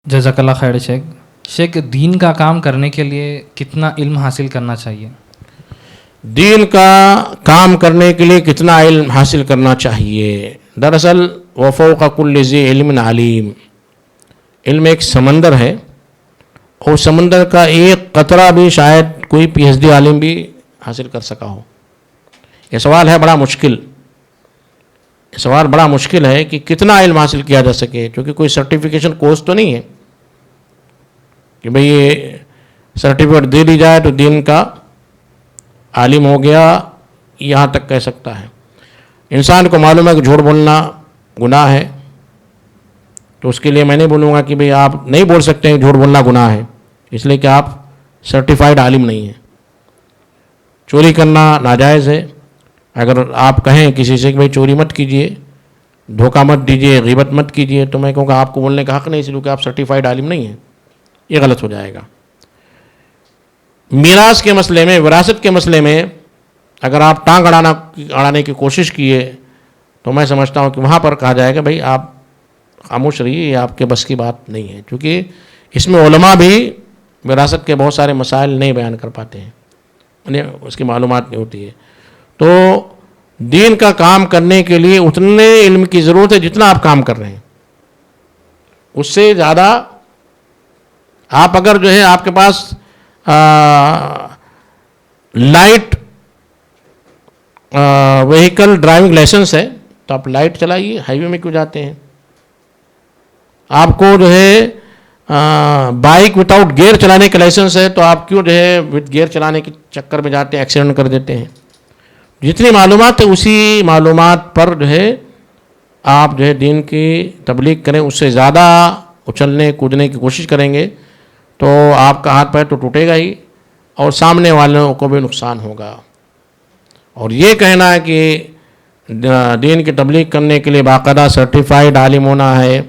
جزاک اللہ خیر شیخ دین کا کام کرنے کے لیے کتنا علم حاصل کرنا چاہیے؟ دین کا کام کرنے کے لیے کتنا علم حاصل کرنا چاہیے؟ دراصل وفوق کل ذی علم علیم، علم ایک سمندر ہے اور سمندر کا ایک قطرہ بھی شاید کوئی پی ایچ ڈی عالم بھی حاصل کر سکا ہو۔ یہ سوال ہے بڑا مشکل، یہ سوال بڑا مشکل ہے کہ کتنا علم حاصل کیا جا سکے، کیونکہ کوئی سرٹیفیکیشن کورس تو نہیں ہے کہ بھئی یہ سرٹیفکیٹ دے دی جائے تو دین کا عالم ہو گیا، یہاں تک کہہ سکتا ہے۔ انسان کو معلوم ہے کہ جھوٹ بولنا گناہ ہے، تو اس کے لیے میں نہیں بولوں گا کہ بھئی آپ نہیں بول سکتے ہیں جھوٹ بولنا گناہ ہے، اس لیے کہ آپ سرٹیفائیڈ عالم نہیں ہیں۔ چوری کرنا ناجائز ہے، اگر آپ کہیں کسی سے کہ بھئی چوری مت کیجئے، دھوکہ مت دیجئے، غیبت مت کیجئے، تو میں کہوں گا آپ کو بولنے کا حق نہیں، اس لیے کہ آپ سرٹیفائیڈ عالم نہیں ہیں، یہ غلط ہو جائے گا۔ میراث کے مسئلے میں، وراثت کے مسئلے میں اگر آپ ٹانگ اڑانے کی کوشش کیے تو میں سمجھتا ہوں کہ وہاں پر کہا جائے گا بھئی آپ خاموش رہیے، یہ آپ کے بس کی بات نہیں ہے، کیونکہ اس میں علماء بھی وراثت کے بہت سارے مسائل نہیں بیان کر پاتے ہیں، انہیں اس کی معلومات نہیں ہوتی ہے۔ تو دین کا کام کرنے کے لیے اتنے علم کی ضرورت ہے جتنا آپ کام کر رہے ہیں، اس سے زیادہ آپ اگر جو ہے آپ کے پاس لائٹ وہیکل ڈرائیونگ لائسنس ہے تو آپ لائٹ چلائیے، ہائی وے میں کیوں جاتے ہیں؟ آپ کو جو ہے بائک وداؤٹ گیئر چلانے کا لائسنس ہے تو آپ کیوں جو ہے وتھ گیئر چلانے کے چکر میں جاتے ہیں، ایکسیڈنٹ کر دیتے ہیں؟ جتنی معلومات ہے اسی معلومات پر جو ہے آپ جو ہے دین کی تبلیغ کریں، اس سے زیادہ اچھلنے کودنے کی کوشش کریں گے تو آپ کا ہاتھ پیر تو ٹوٹے گا ہی اور سامنے والوں کو بھی نقصان ہوگا۔ اور یہ کہنا ہے کہ دین کی تبلیغ کرنے کے لیے باقاعدہ سرٹیفائیڈ عالم ہونا ہے،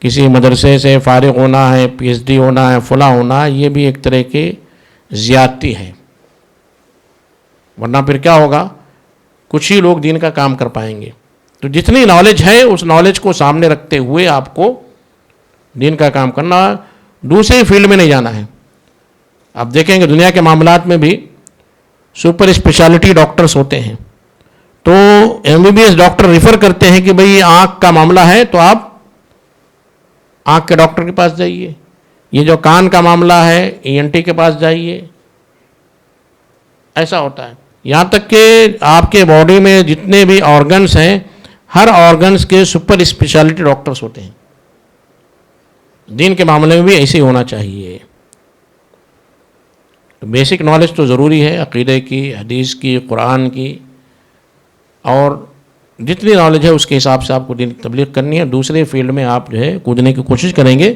کسی مدرسے سے فارغ ہونا ہے، پی ایچ ڈی ہونا ہے، فلاں ہونا ہے، یہ بھی ایک طرح کی زیادتی ہے، ورنہ پھر کیا ہوگا؟ کچھ ہی لوگ دین کا کام کر پائیں گے۔ تو جتنی نالج ہے اس نالج کو سامنے رکھتے ہوئے آپ کو دین کا کام کرنا، دوسری فیلڈ میں نہیں جانا ہے۔ آپ دیکھیں گے دنیا کے معاملات میں بھی سپر اسپیشلٹی ڈاکٹرز ہوتے ہیں، تو M B B S doctor refer کرتے ہیں کہ بھئی آنکھ کا معاملہ ہے تو آپ آنکھ کے ڈاکٹر کے پاس جائیے، یہ جو کان کا معاملہ ہے ای این ٹی کے پاس جائیے، ایسا ہوتا ہے۔ یہاں تک کہ آپ کے باڈی میں جتنے بھی آرگنز ہیں، ہر آرگنز کے سپر اسپیشلٹی ڈاکٹرز ہوتے ہیں۔ دین کے معاملے میں بھی ایسے ہی ہونا چاہیے۔ بیسک نالج تو ضروری ہے، عقیدے کی، حدیث کی، قرآن کی، اور جتنی نالج ہے اس کے حساب سے آپ کو دین کی تبلیغ کرنی ہے۔ دوسرے فیلڈ میں آپ جو ہے کودنے کی کوشش کریں گے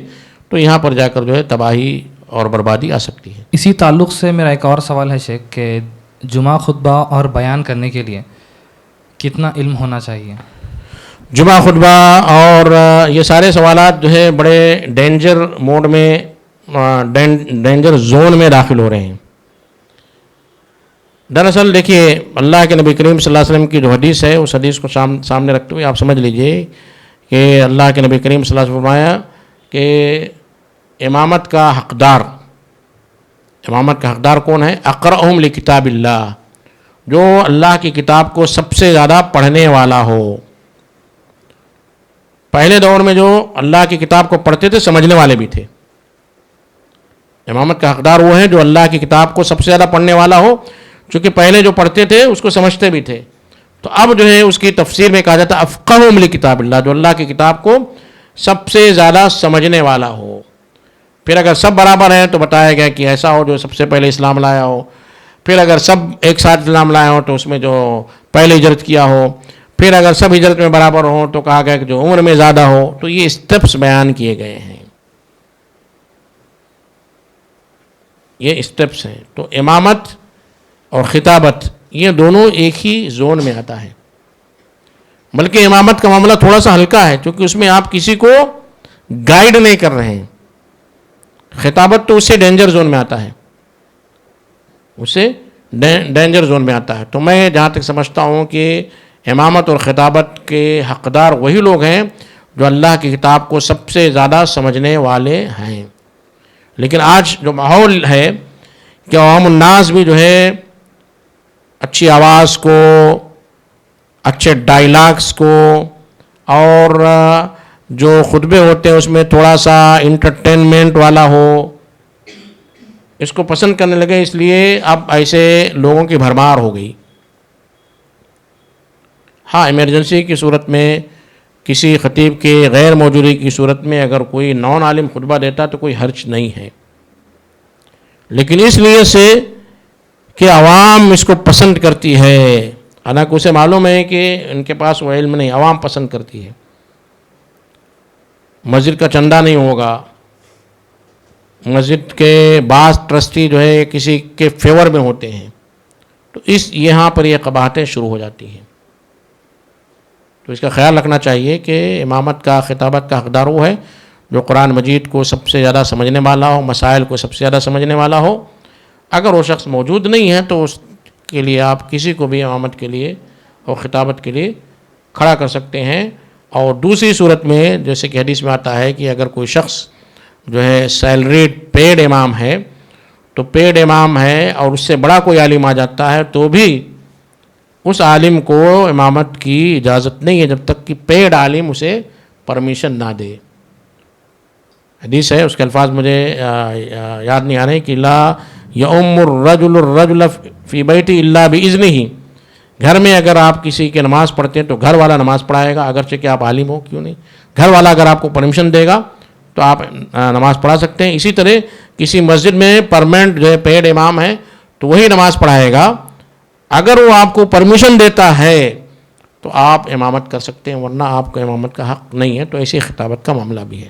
تو یہاں پر جا کر جو ہے تباہی اور بربادی آ سکتی ہے۔ اسی تعلق سے میرا ایک اور سوال ہے شیخ کہ جمعہ خطبہ اور بیان کرنے کے لیے کتنا علم ہونا چاہیے؟ جمعہ خطبہ اور یہ سارے سوالات جو ہے بڑے ڈینجر موڈ میں، ڈینجر زون میں داخل ہو رہے ہیں۔ دراصل دیکھیے اللہ کے نبی کریم صلی اللہ علیہ وسلم کی جو حدیث ہے اس حدیث کو سامنے رکھتے ہوئے آپ سمجھ لیجئے کہ اللہ کے نبی کریم صلی اللہ علیہ وسلم فرمایا کہ امامت کا حقدار کون ہے؟ اقرأہم لکتاب اللہ، جو اللہ کی کتاب کو سب سے زیادہ پڑھنے والا ہو۔ پہلے دور میں جو اللہ کی کتاب کو پڑھتے تھے سمجھنے والے بھی تھے۔ امامت کا حقدار وہ ہے جو اللہ کی کتاب کو سب سے زیادہ پڑھنے والا ہو، چونکہ پہلے جو پڑھتے تھے اس کو سمجھتے بھی تھے۔ تو اب جو ہے اس کی تفسیر میں کہا جاتا ہے افقہہم لکتاب اللہ، جو اللہ کی کتاب کو سب سے زیادہ سمجھنے والا ہو۔ پھر اگر سب برابر ہیں تو بتایا گیا کہ ایسا ہو جو سب سے پہلے اسلام لایا ہو، پھر اگر سب ایک ساتھ اسلام لایا ہو تو اس میں جو پہلے ہجرت کیا ہو، پھر اگر سب ہجرت میں برابر ہوں تو کہا گیا کہ جو عمر میں زیادہ ہو۔ تو یہ اسٹیپس بیان کیے گئے ہیں، یہ اسٹیپس ہیں۔ تو امامت اور خطابت یہ دونوں ایک ہی زون میں آتا ہے، بلکہ امامت کا معاملہ تھوڑا سا ہلکا ہے کیونکہ اس میں آپ کسی کو گائیڈ نہیں کر رہے ہیں۔ خطابت تو اس سے ڈینجر زون میں آتا ہے، اس سے ڈینجر زون میں آتا ہے۔ تو میں جہاں تک سمجھتا ہوں کہ امامت اور خطابت کے حقدار وہی لوگ ہیں جو اللہ کی کتاب کو سب سے زیادہ سمجھنے والے ہیں. لیکن آج جو ماحول ہے کہ عوام الناس بھی جو ہے اچھی آواز کو، اچھے ڈائلاگس کو، اور جو خطبے ہوتے ہیں اس میں تھوڑا سا انٹرٹینمنٹ والا ہو، اس کو پسند کرنے لگے. اس لیے اب ایسے لوگوں کی بھرمار ہو گئی. ہاں، ایمرجنسی کی صورت میں، کسی خطیب کے غیر موجودگی کی صورت میں اگر کوئی نان عالم خطبہ دیتا تو کوئی حرج نہیں ہے، لیکن اس لیے سے کہ عوام اس کو پسند کرتی ہے، حالانکہ اسے معلوم ہے کہ ان کے پاس وہ علم نہیں، عوام پسند کرتی ہے. مسجد کا چندہ نہیں ہوگا، مسجد کے بعض ٹرسٹی جو ہے کسی کے فیور میں ہوتے ہیں، تو یہاں پر یہ قباحتیں شروع ہو جاتی ہیں. تو اس کا خیال رکھنا چاہیے کہ امامت کا، خطابت کا حقدار وہ ہے جو قرآن مجید کو سب سے زیادہ سمجھنے والا ہو، مسائل کو سب سے زیادہ سمجھنے والا ہو. اگر وہ شخص موجود نہیں ہے تو اس کے لیے آپ کسی کو بھی امامت کے لیے اور خطابت کے لیے کھڑا کر سکتے ہیں. اور دوسری صورت میں جیسے کہ حدیث میں آتا ہے کہ اگر کوئی شخص جو ہے سیلریڈ پیڈ امام ہے، تو پیڈ امام ہے اور اس سے بڑا کوئی عالم آ جاتا ہے تو بھی اس عالم کو امامت کی اجازت نہیں ہے جب تک کہ پیڈ عالم اسے پرمیشن نہ دے. حدیث ہے، اس کے الفاظ مجھے یاد نہیں آ رہے کہ لا یؤم الرجل الرجل فی بیتی الا باذنہ. گھر میں اگر آپ کسی کے نماز پڑھتے ہیں تو گھر والا نماز پڑھائے گا، اگرچہ کہ آپ عالم ہو کیوں نہیں. گھر والا اگر آپ کو پرمیشن دے گا تو آپ نماز پڑھا سکتے ہیں. اسی طرح کسی مسجد میں پرماننٹ جو ہے پیڈ امام ہے تو وہی نماز پڑھائے گا. اگر وہ آپ کو پرمیشن دیتا ہے تو آپ امامت کر سکتے ہیں، ورنہ آپ کو امامت کا حق نہیں ہے. تو ایسی خطابت کا معاملہ بھی ہے.